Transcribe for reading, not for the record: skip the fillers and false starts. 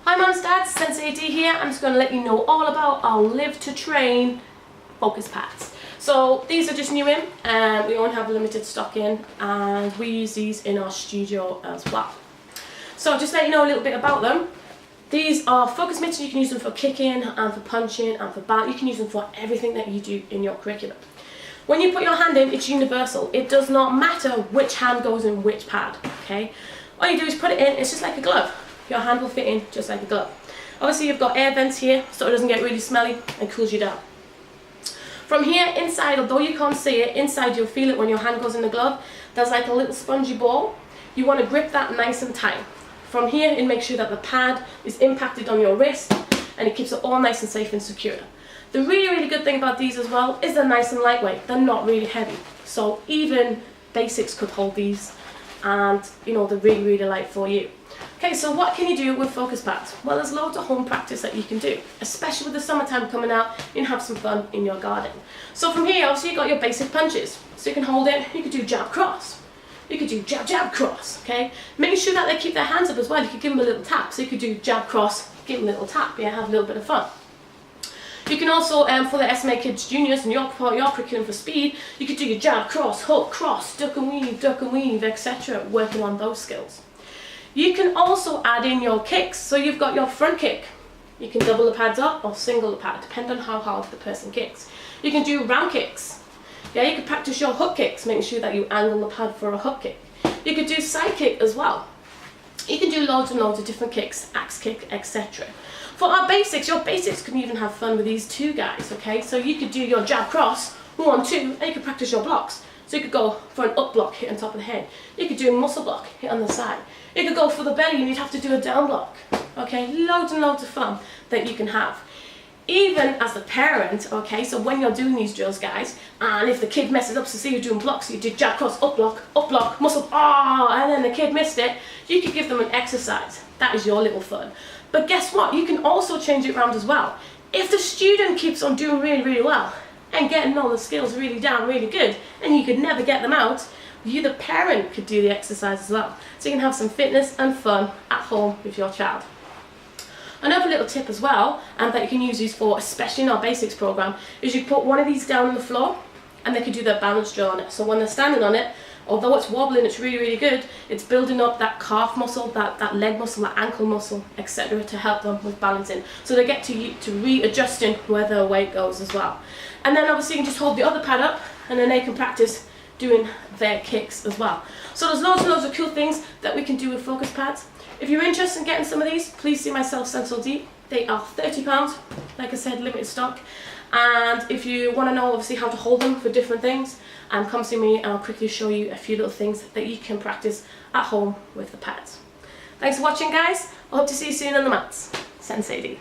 Hi mums, dads, Sensei D here. I'm just going to let you know all about our Live to Train focus pads. So these are just new in, and we only have a limited stock in, and we use these in our studio as well. So just let you know a little bit about them. These are focus mitts. You can use them for kicking and for punching and for bat. You can use them for everything that you do in your curriculum. When you put your hand in, it's universal. It does not matter which hand goes in which pad, okay? All you do is put it in, it's just like a glove. Your hand will fit in just like a glove. Obviously you've got air vents here so it doesn't get really smelly and cools you down. From here inside, although you can't see it, inside you'll feel it when your hand goes in the glove. There's like a little spongy ball. You want to grip that nice and tight. From here it makes sure that the pad is impacted on your wrist and it keeps it all nice and safe and secure. The really good thing about these as well is they're nice and lightweight. They're not really heavy. So even basics could hold these, and you know, they're really light for you. Okay, so what can you do with focus pads? Well, there's loads of home practice that you can do, especially with the summertime coming out. You can have some fun in your garden. So from here, obviously you've got your basic punches. So you can hold it, you could do jab cross. You could do jab jab cross, okay? Make sure that they keep their hands up as well. You could give them a little tap. So you could do jab cross, give them a little tap, yeah, have a little bit of fun. You can also, for the SMA Kids Juniors and your curriculum for speed, you could do your jab, cross, hook, cross, duck and weave, etc. Working on those skills. You can also add in your kicks. So you've got your front kick. You can double the pads up or single the pad, depending on how hard the person kicks. You can do round kicks. Yeah, you can practice your hook kicks, making sure that you angle the pad for a hook kick. You could do side kick as well. You can do loads and loads of different kicks, axe kick, etc. For our basics, your basics can even have fun with these two guys, okay? So you could do your jab cross, 1, 2, and you could practice your blocks. So you could go for an up block, hit on top of the head. You could do a muscle block, hit on the side. You could go for the belly and you'd have to do a down block, okay? Loads and loads of fun that you can have. Even as the parent, okay, so when you're doing these drills, guys, and if the kid messes up, so say you're doing blocks, so you did jab cross, up block, muscle, and then the kid missed it, you could give them an exercise. That is your little fun. But guess what? You can also change it around as well. If the student keeps on doing really well and getting all the skills really down really good, and you could never get them out, you, the parent, could do the exercise as well. So you can have some fitness and fun at home with your child. Another little tip as well, and that you can use these for, especially in our basics program, is you put one of these down on the floor and they could do their balance drill on it. So when they're standing on it, although it's wobbling, it's really good, it's building up that calf muscle, that leg muscle, that ankle muscle, etc. to help them with balancing. So they get to readjusting where their weight goes as well. And then obviously you can just hold the other pad up and then they can practice doing their kicks as well. So there's loads and loads of cool things that we can do with focus pads. If you're interested in getting some of these, please see myself, Sensei D. They are £30, like I said, limited stock. And if you want to know obviously how to hold them for different things, come see me and I'll quickly show you a few little things that you can practice at home with the pads. Thanks for watching, guys. I hope to see you soon on the mats. Sensei D.